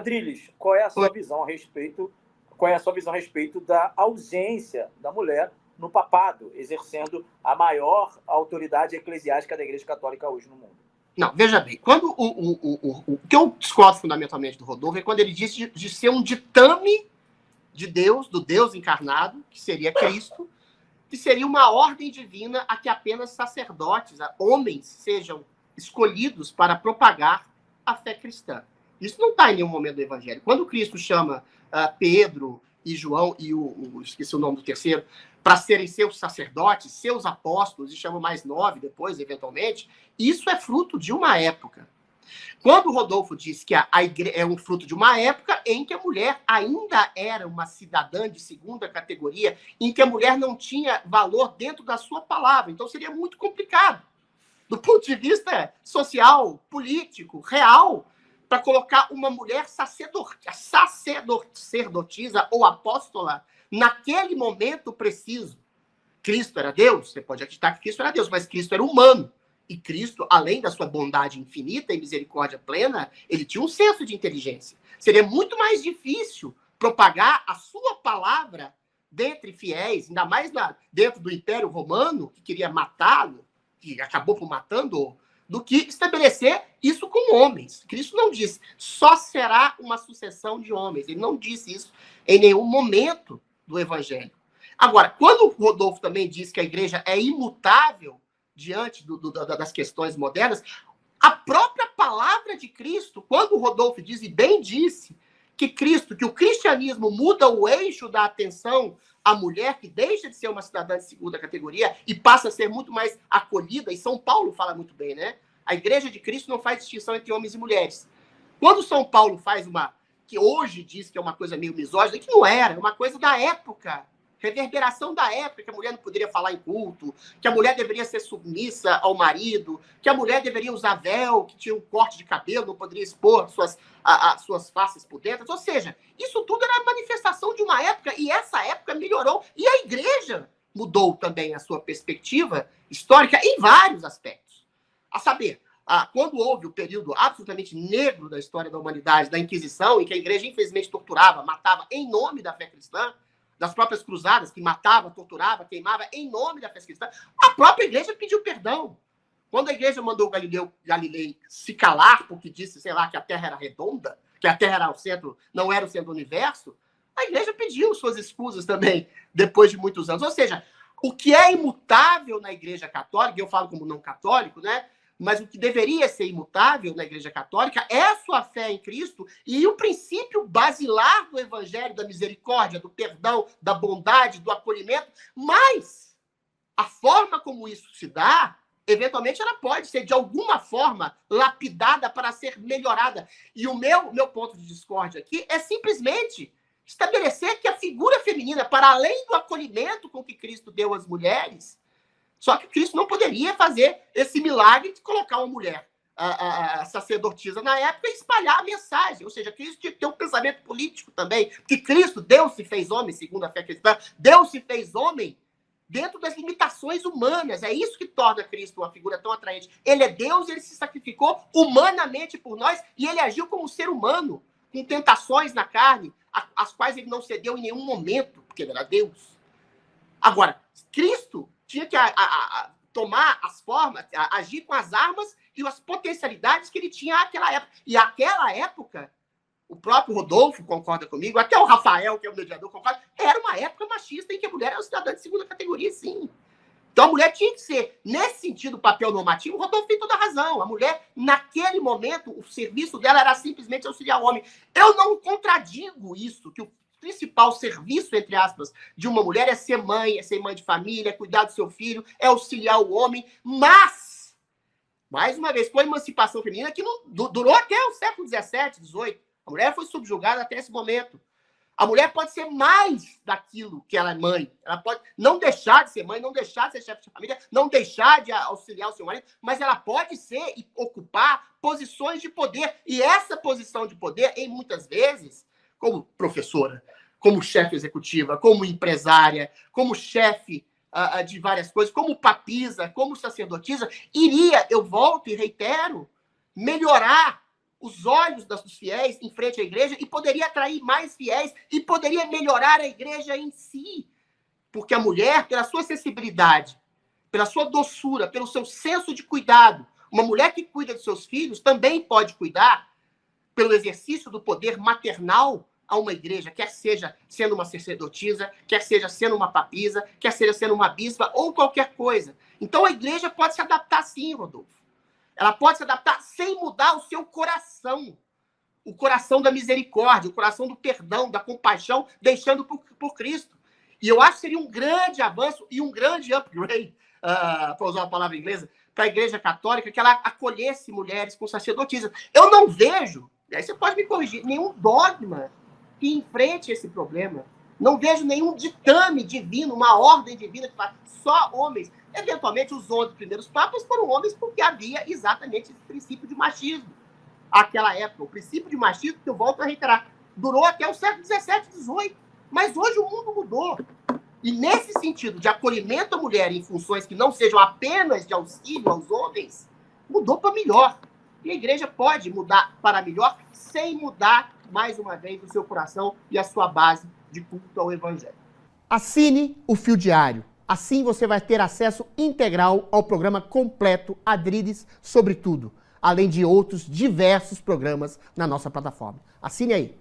Adriles, qual é a sua visão a respeito da ausência da mulher no papado, exercendo a maior autoridade eclesiástica da Igreja Católica hoje no mundo? Não, veja bem, quando o que eu discordo fundamentalmente do Rodolfo é quando ele diz de ser um ditame de Deus, do Deus encarnado, que seria Cristo, que seria uma ordem divina a que apenas sacerdotes, homens, sejam escolhidos para propagar a fé cristã. Isso não está em nenhum momento do Evangelho. Quando Cristo chama Pedro e João e esqueci o nome do terceiro, para serem seus sacerdotes, seus apóstolos, e chama mais 9 depois, eventualmente, isso é fruto de uma época. Quando o Rodolfo diz que a igreja é um fruto de uma época em que a mulher ainda era uma cidadã de segunda categoria, em que a mulher não tinha valor dentro da sua palavra. Então seria muito complicado, do ponto de vista social, político, real, para colocar uma mulher sacerdotisa ou apóstola naquele momento preciso. Cristo era Deus? Você pode acreditar que Cristo era Deus, mas Cristo era humano. E Cristo, além da sua bondade infinita e misericórdia plena, ele tinha um senso de inteligência. Seria muito mais difícil propagar a sua palavra dentre fiéis, ainda mais dentro do Império Romano, que queria matá-lo, que acabou por matando-o, do que estabelecer isso com homens. Cristo não disse, só será uma sucessão de homens. Ele não disse isso em nenhum momento do Evangelho. Agora, quando o Rodolfo também diz que a igreja é imutável diante das questões modernas, a própria palavra de Cristo, quando o Rodolfo diz, e bem disse, que o cristianismo muda o eixo da atenção à mulher, que deixa de ser uma cidadã de segunda categoria e passa a ser muito mais acolhida, e São Paulo fala muito bem, né? A igreja de Cristo não faz distinção entre homens e mulheres. Quando São Paulo faz que hoje diz que é uma coisa meio misógina, que não era, é uma coisa da época, reverberação da época, que a mulher não poderia falar em culto, que a mulher deveria ser submissa ao marido, que a mulher deveria usar véu, que tinha um corte de cabelo, não poderia expor suas faces por dentro. Ou seja, isso tudo era manifestação de uma época, e essa época melhorou, e a igreja mudou também a sua perspectiva histórica em vários aspectos. A saber, quando houve o período absolutamente negro da história da humanidade, da Inquisição, em que a igreja, infelizmente, torturava, matava em nome da fé cristã, das próprias cruzadas, que matava, torturava, queimava em nome da fé cristã, a própria igreja pediu perdão. Quando a igreja mandou Galileu se calar, porque disse, sei lá, que a Terra era redonda, que a Terra era o centro, não era o centro do universo, a igreja pediu suas escusas também, depois de muitos anos. Ou seja, o que é imutável na igreja católica, eu falo como não católico, né? Mas o que deveria ser imutável na Igreja Católica é a sua fé em Cristo e o princípio basilar do Evangelho, da misericórdia, do perdão, da bondade, do acolhimento. Mas a forma como isso se dá, eventualmente ela pode ser, de alguma forma, lapidada para ser melhorada. E o meu ponto de discórdia aqui é simplesmente estabelecer que a figura feminina, para além do acolhimento com que Cristo deu às mulheres, só que Cristo não poderia fazer esse milagre de colocar uma mulher sacerdotisa na época e espalhar a mensagem. Ou seja, Cristo tinha que ter um pensamento político também. Porque Cristo, Deus se fez homem, segundo a fé cristã, Deus se fez homem dentro das limitações humanas. É isso que torna Cristo uma figura tão atraente. Ele é Deus, ele se sacrificou humanamente por nós e ele agiu como um ser humano, com tentações na carne, às quais ele não cedeu em nenhum momento, porque ele era Deus. Agora, Cristo tinha que tomar as formas, agir com as armas e as potencialidades que ele tinha naquela época. E aquela época, o próprio Rodolfo concorda comigo, até o Rafael, que é o mediador, concorda, era uma época machista em que a mulher era um cidadã de segunda categoria, sim. Então a mulher tinha que ser, nesse sentido, papel normativo, o Rodolfo tem toda a razão. A mulher, naquele momento, o serviço dela era simplesmente auxiliar o homem. Eu não contradigo isso, que o principal serviço, entre aspas, de uma mulher é ser mãe de família, é cuidar do seu filho, é auxiliar o homem, mas, mais uma vez, com a emancipação feminina, que não, durou até o século XVII, XVIII, a mulher foi subjugada até esse momento. A mulher pode ser mais daquilo que ela é mãe, ela pode não deixar de ser mãe, não deixar de ser chefe de família, não deixar de auxiliar o seu marido, mas ela pode ser e ocupar posições de poder, e essa posição de poder, em muitas vezes, como professora, como chefe executiva, como empresária, como chefe de várias coisas, como papisa, como sacerdotisa, iria, eu volto e reitero, melhorar os olhos dos fiéis em frente à igreja e poderia atrair mais fiéis e poderia melhorar a igreja em si. Porque a mulher, pela sua sensibilidade, pela sua doçura, pelo seu senso de cuidado, uma mulher que cuida de seus filhos também pode cuidar, pelo exercício do poder maternal, a uma igreja, quer seja sendo uma sacerdotisa, quer seja sendo uma papisa, quer seja sendo uma bispa ou qualquer coisa. Então a igreja pode se adaptar sim, Rodolfo. Ela pode se adaptar sem mudar o seu coração. O coração da misericórdia, o coração do perdão, da compaixão, deixando por Cristo. E eu acho que seria um grande avanço e um grande upgrade, para usar uma palavra inglesa, para a Igreja Católica, que ela acolhesse mulheres com sacerdotisa. Eu não vejo, aí você pode me corrigir, nenhum dogma que enfrente esse problema. Não vejo nenhum ditame divino, uma ordem divina que fala só homens. Eventualmente, os 11 primeiros papas foram homens porque havia exatamente esse princípio de machismo. Aquela época, o princípio de machismo, que eu volto a reiterar, durou até o século XVII, XVIII. Mas hoje o mundo mudou. E nesse sentido de acolhimento à mulher em funções que não sejam apenas de auxílio aos homens, mudou para melhor. E a igreja pode mudar para melhor sem mudar, mais uma vez, o seu coração e a sua base de culto ao evangelho. Assine o Fio Diário. Assim você vai ter acesso integral ao programa completo Adriles sobre tudo, além de outros diversos programas na nossa plataforma. Assine aí.